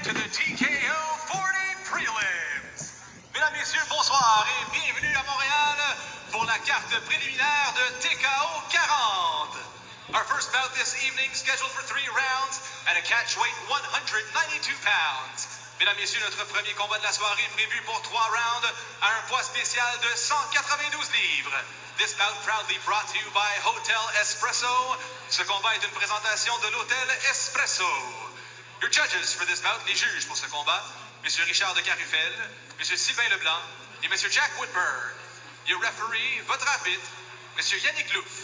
to the TKO 40 Prelims. Mesdames, Messieurs, bonsoir et bienvenue à Montréal pour la carte préliminaire de TKO 40. Our first bout this evening scheduled for 3 rounds and a catch weight 192 pounds. Mesdames, Messieurs, notre premier combat de la soirée prévu pour 3 rounds à un poids spécial de 192 livres. This bout proudly brought to you by Hotel Espresso. Ce combat est une présentation de l'Hôtel Espresso. Your judges for this bout, les juges pour ce combat, M. Richard de Carufel, M. Sylvain Leblanc et M. Jack Woodburn. Your referee, votre arbitre, M. Yannick Louf.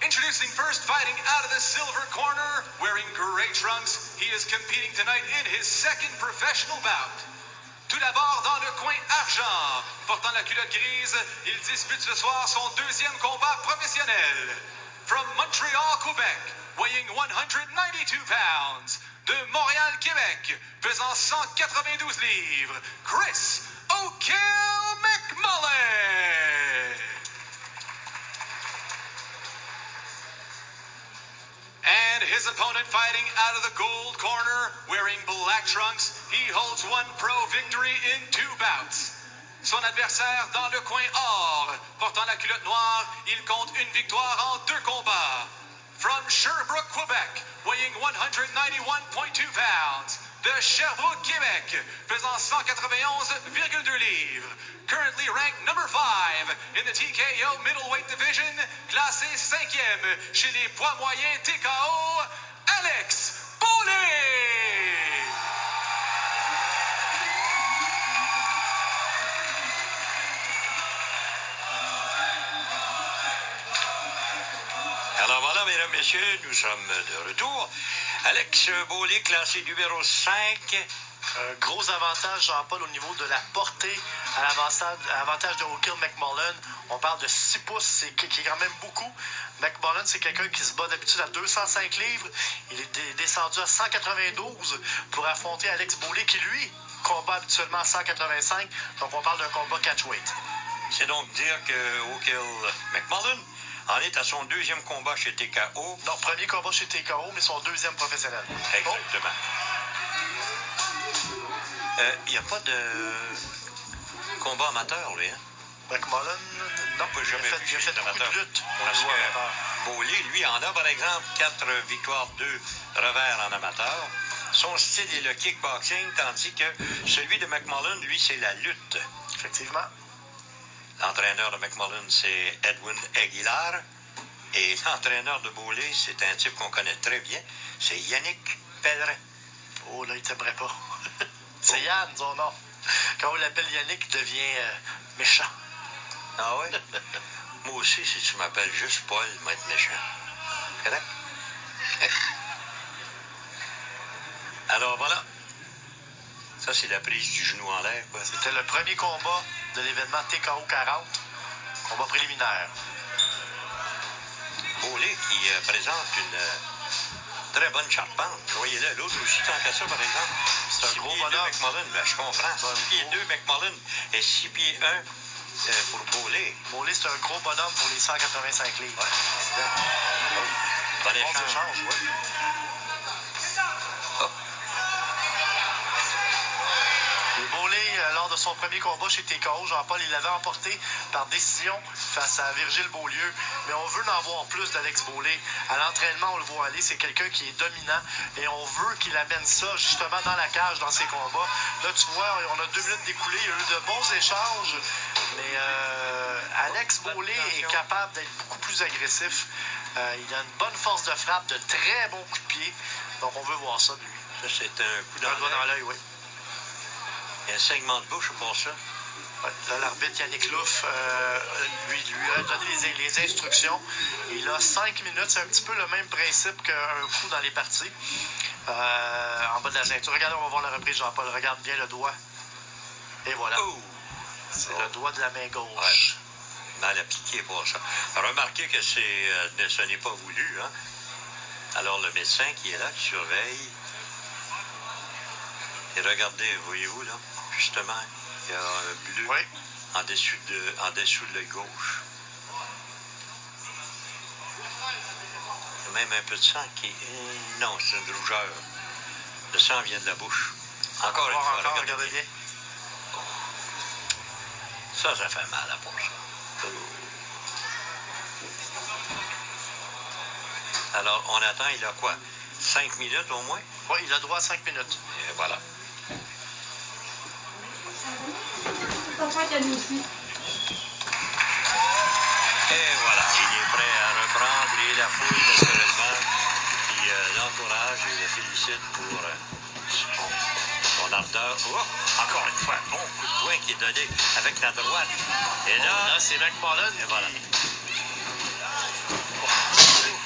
Introducing first, fighting out of the silver corner, wearing gray trunks, he is competing tonight in his second professional bout. Tout d'abord, dans le coin argent, portant la culotte grise, il dispute ce soir son deuxième combat professionnel. From Montreal, Quebec, weighing 192 pounds. De Montréal, Québec, pesant 192 livres, Chris O'Kill McMullen. And his opponent fighting out of the gold corner, wearing black trunks, he holds one pro victory in 2 bouts. Son adversaire dans le coin or, portant la culotte noire, il compte une victoire en 2 combats. From Sherbrooke, Quebec, weighing 191.2 pounds. De Sherbrooke, Québec, pesant 191,2 livres. Currently ranked number 5 in the TKO middleweight division, classé 5e chez les poids moyens TKO, Alex Boulet! Alors voilà, mesdames, messieurs, nous sommes de retour. Alex Boulet, classé numéro 5. Un gros avantage, Jean-Paul, au niveau de la portée à l'avantage de O'Kill McMullen. On parle de 6 pouces, qui est quand même beaucoup. McMullen, c'est quelqu'un qui se bat d'habitude à 205 livres. Il est descendu à 192 pour affronter Alex Boulet, qui, lui, combat habituellement à 185. Donc, on parle d'un combat catchweight. C'est donc dire que O'Kill McMullen en est à son 2e combat chez TKO. Non, premier combat chez TKO, mais son 2e professionnel. Exactement. Il n'y a pas de combat amateur, lui, hein? McMullen, non, il a fait beaucoup de lutte. Parce que Boulet, lui, en a, par exemple, 4 victoires, 2 revers en amateur. Son style est le kickboxing, tandis que celui de McMullen, lui, c'est la lutte. Effectivement. L'entraîneur de McMullen, c'est Edwin Aguilar. Et l'entraîneur de Boulet, c'est un type qu'on connaît très bien, c'est Yannick Pellerin. Oh, là, il t'aimerait pas. C'est Yann, son nom. Quand on l'appelle Yannick, il devient méchant. Ah oui? Moi aussi, si tu m'appelles juste Paul, je vais être méchant. Correct? Alors voilà. Ça, c'est la prise du genou en l'air, quoi. C'était le premier combat de l'événement TKO 40. Combat préliminaire. Boulet qui présente une très bonne charpente. Voyez-le, l'autre aussi, tant qu'à ça, par exemple. C'est un gros bonhomme. McMullen, ben, je comprends. 6 pieds 2 McMullen et 6 pieds 1 pour Boulet. Boulet, c'est un gros bonhomme pour les 185 livres. Ouais. Bon échange. Ouais. Oh. Boulet, lors de son premier combat chez TKO, Jean-Paul, il l'avait emporté par décision face à Virgile Beaulieu. Mais on veut en voir plus d'Alex Boulet. À l'entraînement, on le voit aller. C'est quelqu'un qui est dominant et on veut qu'il amène ça justement dans la cage, dans ses combats. Là, tu vois, on a 2 minutes d'écoulé. Il y a eu de bons échanges. Mais Alex Boulet est capable d'être beaucoup plus agressif. Il a une bonne force de frappe, de très bons coups de pied. Donc, on veut voir ça de lui. Ça, c'est un coup Un doigt dans l'œil, oui. Il y a un segment de bouche pour ça. Ouais, là, l'arbitre Yannick Louf lui a donné les instructions. Il a 5 minutes. C'est un petit peu le même principe qu'un coup dans les parties. En bas de la ceinture. Regarde, on va voir la reprise, Jean-Paul. Regarde bien le doigt. Et voilà. Oh. C'est le doigt de la main gauche. Ouais. Mal appliqué pour ça. Remarquez que ce n'est pas voulu, hein? Alors, le médecin qui est là, qui surveille. Et regardez, voyez-vous, là, justement, il y a un bleu en dessous de l'œil gauche. a même un peu de sang qui... Non, c'est une rougeur. Le sang vient de la bouche. Encore une fois, regardez bien. Ça fait mal à pour ça. Alors, on attend, il a quoi? 5 minutes au moins? Oui, il a droit à 5 minutes. Et voilà. Et voilà, il est prêt à reprendre et la foule, naturellement, puis l'encourage et le félicite pour son ardeur. Oh, encore une fois, bon coup de poing qui est donné avec la droite. Et là, c'est McMullen. Et voilà.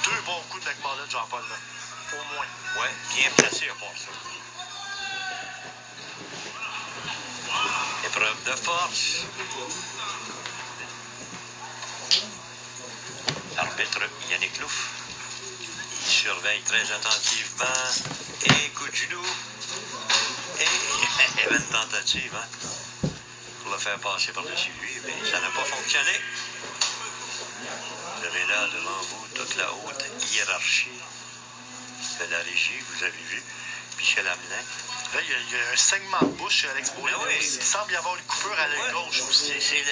Deux bons coups de McMullen, Jean-Paul, là. Au moins. Ouais, bien placé pour ça. Épreuve de force. L'arbitre Yannick Louf. Il surveille très attentivement. Et coup de genou. Et il y avait une tentative pour le faire passer par-dessus lui, mais ça n'a pas fonctionné. Vous avez là devant vous toute la haute hiérarchie de la régie, vous avez vu Michel Hamelin. Là, il y a un saignement de bouche chez Alex Beaulieu. Oui. Il semble y avoir une coupure à l'œil gauche aussi. C'est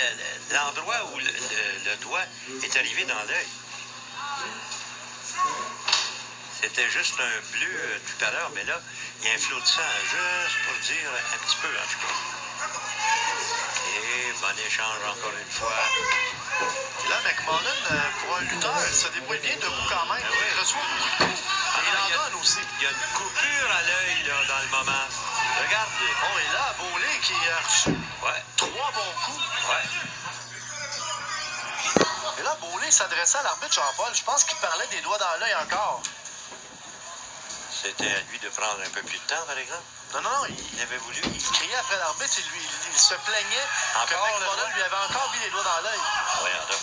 l'endroit où le doigt est arrivé dans l'œil. C'était juste un bleu tout à l'heure, mais là, il y a un flot de sang, juste pour dire un petit peu, en tout cas. Et bon échange encore une fois. Et là, McMullen, pour un lutteur, se débrouille bien debout quand même. Oui. Il reçoit beaucoup de coups. Et il en donne aussi. Il y a une coupure à l'œil, là, dans le moment. Regardez. Bon, et là, Beaulieu qui a reçu Ouais. 3 bons coups. Ouais. Et là, Beaulieu s'adressait à l'arbitre Jean-Paul. Je pense qu'il parlait des doigts dans l'œil encore. C'était à lui de prendre un peu plus de temps, par exemple. Non, Il avait voulu. il criait après l'arbitre. Il se plaignait que Encore, McMullen lui avait encore mis les doigts dans l'œil. Voyons donc.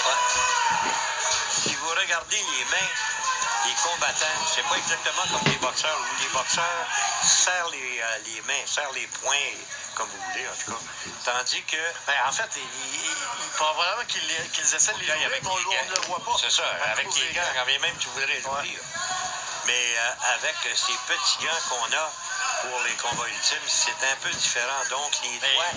Ouais. Si vous regardez les mains des combattants, c'est pas exactement comme les boxeurs, où les boxeurs serrent les mains, serrent les poings, comme vous voulez, en tout cas. Tandis que... Ben, en fait, il faut vraiment qu'ils essaient de les ouvrir, mais on ne le voit pas. C'est ça, avec les gants, quand même tu voudrais l'ouvrir. Mais avec ces petits gants qu'on a pour les combats ultimes, c'est un peu différent. Donc, les doigts...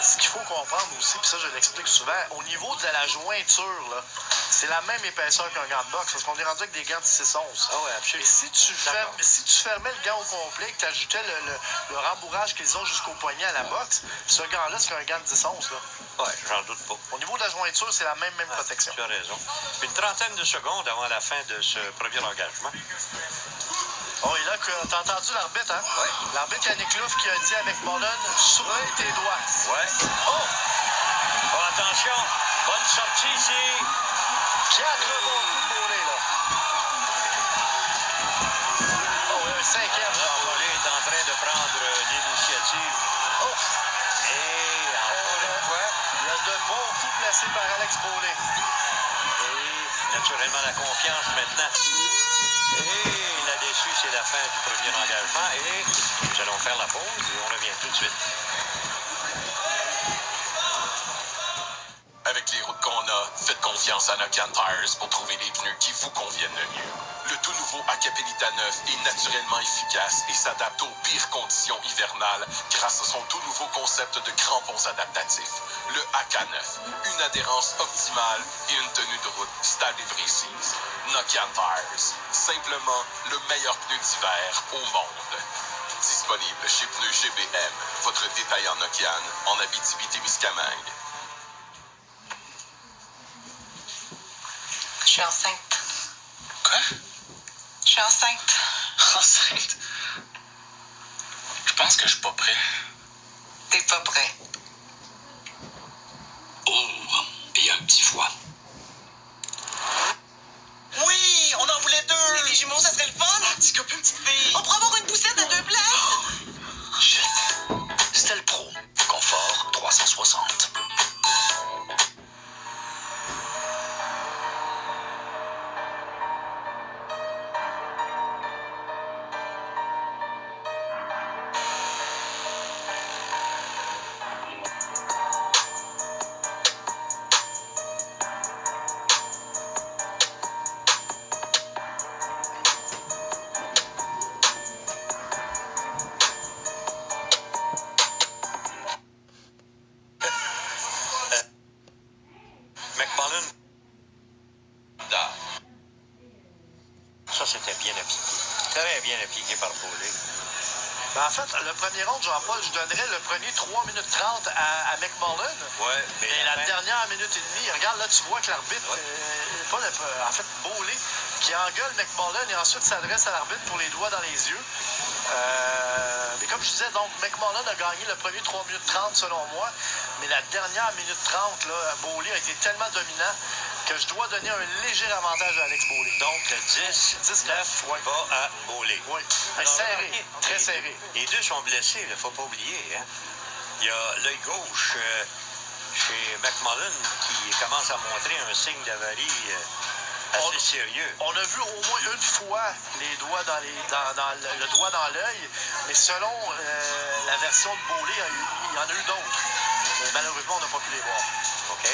Ce qu'il faut comprendre aussi, puis ça, je l'explique souvent, au niveau de la jointure, là, c'est la même épaisseur qu'un gant de boxe, parce qu'on est rendu avec des gants de 6 onces. Ah oui, absolument. Et si tu fermais le gant au complet, que tu ajoutais le rembourrage qu'ils ont jusqu'au poignet à la boxe, ce gant-là serait un gant de 10 onces. Oui, j'en doute pas. Au niveau de la jointure, c'est la même protection. Tu as raison. Une trentaine de secondes avant la fin de ce premier engagement. Oh, et là, t'as entendu l'arbitre, hein? Oui. L'arbitre Yannick Louf qui a dit à McMullen, surveille tes doigts. Oui. Oh! Oh, attention! Bonne sortie ici! 4 bons coups de Beaulieu, là. Oh, un 5e. Beaulieu est en train de prendre l'initiative. Oh! Et encore une fois. Il y a de bons coups placés par Alex Beaulieu. Et naturellement la confiance maintenant. Et là-dessus, c'est la fin du premier engagement. Et nous allons faire la pause et on revient tout de suite. Avec les routes qu'on a, faites confiance à Nokian Tires pour trouver les pneus qui vous conviennent le mieux. Le tout nouveau Acapelita 9 est naturellement efficace et s'adapte aux pires conditions hivernales grâce à son tout nouveau concept de crampons adaptatifs. Le AK9, une adhérence optimale et une tenue de route stable et précise. Nokian Tires, simplement le meilleur pneu d'hiver au monde. Disponible chez Pneus GBM, votre détaillant Nokian en Abitibi-Témiscamingue. Je suis enceinte. Quoi? Je suis enceinte. Enceinte? Je pense que je suis pas prêt. T'es pas prêt. Oh, et un petit foie. Oui, on en voulait 2. Mais les jumeaux, ça serait le fun. Petit copain, petite fille. On pourrait avoir une poussette à 2 places. Shit. Stell Pro. Confort 360. McMullen. Ça, c'était bien appliqué. Très bien appliqué par Bowley. Ben, en fait, le premier round, Jean-Paul, je donnerais le premier 3 minutes 30 à McMullen. Ouais, mais Et la dernière minute et demie, regarde, là, tu vois que l'arbitre, en fait, Bowley, qui engueule McMullen et ensuite s'adresse à l'arbitre pour les doigts dans les yeux. Mais comme je disais, donc, McMullen a gagné le premier 3 minutes 30 selon moi. Mais la dernière minute 30, là, Bowley a été tellement dominant que je dois donner un léger avantage à Alex Bowley. Donc, le 10-9 ouais. va à Bowley. Oui, mais serré, très serré. Les deux sont blessés, il ne faut pas oublier. Hein? Il y a l'œil gauche chez McMullen qui commence à montrer un signe d'avarie assez sérieux. On a vu au moins une fois les doigts le doigt dans l'œil, mais selon la version de Bowley, il y en a eu d'autres. Mais malheureusement, on n'a pas pu les voir. OK.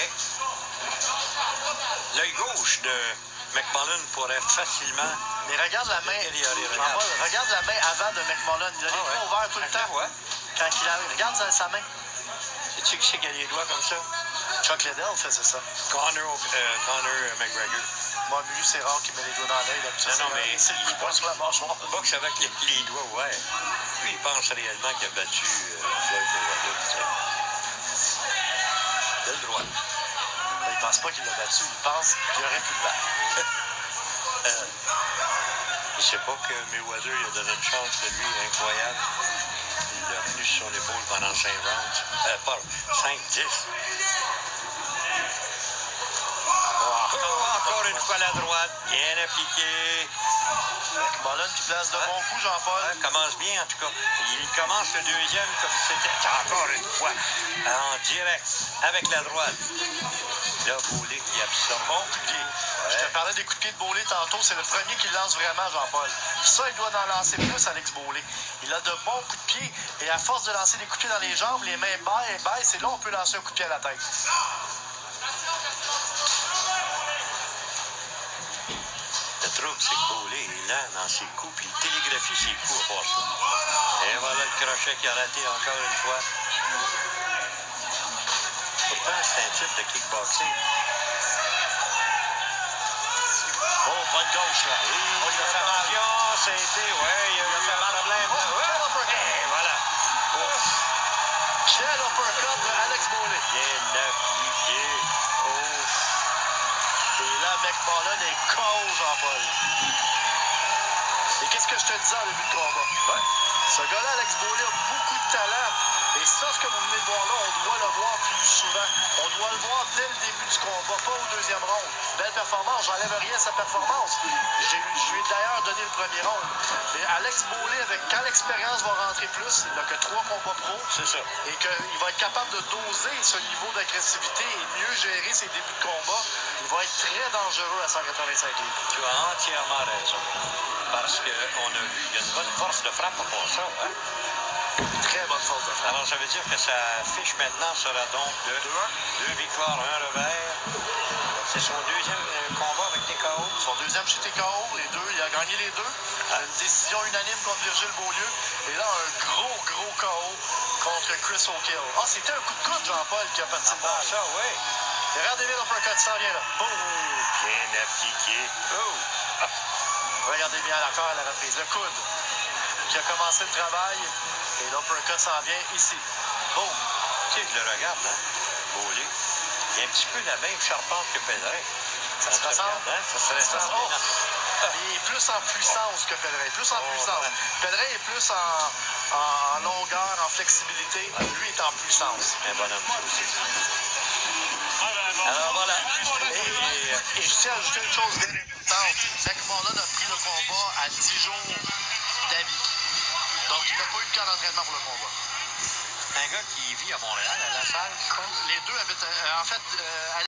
L'œil gauche de McMullen pourrait facilement... Mais regarde la main. Regarde la main avant de McMullen. Il a les doigts ouverts tout le temps. Ouais. Quand il arrive, regarde sa main. Sais-tu qui c'est qui a les doigts comme ça? Chuck Liddell faisait ça. Conor McGregor. Moi, lui, c'est rare qu'il met les doigts dans l'œil. Non, mais il boxe sur la mâchoire. Il boxe avec les doigts ouverts. Lui, il pense réellement qu'il a battu Floyd Mayweather. Il a le droit. Il pense pas qu'il l'a battu. Il pense qu'il aurait pu le battre. Il sait pas que Mayweather il a donné une chance de lui incroyable. Il l'a tenu sur l'épaule pendant 5 rounds. Pas 5-10. Encore une fois la droite, bien appliquée. McMullen qui place de bons coups, Jean-Paul. Commence bien, en tout cas. Il commence le deuxième comme c'était encore une fois en direct avec la droite. Là, Bowley qui absorbe. Bon coup de pied. Je te parlais des coups de pied de Bowley tantôt. C'est le premier qui lance vraiment, Jean-Paul. Ça, il doit en lancer plus, Alex Bowley. Il a de bons coups de pied. Et à force de lancer des coups de pied dans les jambes, les mains baissent. Et là, on peut lancer un coup de pied à la tête. Le trouble, c'est que Bowley est lent dans ses coups, puis il télégraphie ses coups à part ça. Et voilà le crochet qui a raté encore une fois. Pourtant, c'est un type de kickboxing. Oh, bonne gauche, là. Oui, il a fait mal. Ça a été, il a fait mal à plein. Et voilà. Quel uppercut de Alex Bowley. Bien appliqué. Et là, McMullen est KO, Jean-Paul. Et qu'est-ce que je te disais en début de combat? Ouais. Ce gars-là, Alex Bowley, a beaucoup de talent. Et ça, ce que vous venez de voir là, on doit le voir plus souvent. On doit le voir dès le début du combat, pas au deuxième round. Belle performance, j'enlève rien à sa performance. Je lui ai d'ailleurs donné le premier round. Mais Alex Bowley, quand l'expérience va rentrer plus, il n'a que 3 combats pro. C'est ça. Et qu'il va être capable de doser ce niveau d'agressivité et mieux gérer ses débuts de combat. Il va être très dangereux à 185 livres. Tu as entièrement raison. Parce qu'on a vu, il y a une bonne force de frappe pour ça. Hein? Très bonne force de frappe. Alors, ça veut dire que sa fiche maintenant sera donc de 2 victoires, 1 revers. C'est son deuxième combat avec TKO. Son deuxième chez TKO, il a gagné les deux. Une décision unanime contre Virgile Beaulieu. Et là, un gros KO contre Chris O'Kill. C'était un coup de coude, Jean-Paul, qui a parti de balle. Ça, oui. Et regardez bien l'uppercut, ça vient là. Boum! Bien appliqué. Regardez bien encore à la reprise. Le coude qui a commencé le travail. Et l'uppercut s'en vient ici. Boum! Tu sais, je le regarde, hein, Bowley. Il y a un petit peu la même charpente que Pellerin. Ça se ressemble? Hein? Ça se ressemble. Il est plus en puissance que Pellerin. Plus en puissance. Ouais. Pellerin est plus en longueur, en flexibilité. Lui est en puissance. Un bonhomme aussi. Alors voilà. Et je tiens à ajouter une chose bien importante. McMullen a pris le combat à 10 jours d'avis. Donc, il n'a pas eu de camp d'entraînement pour le combat. Un gars qui vit à Montréal, à La Salle. Les deux habitent... en fait,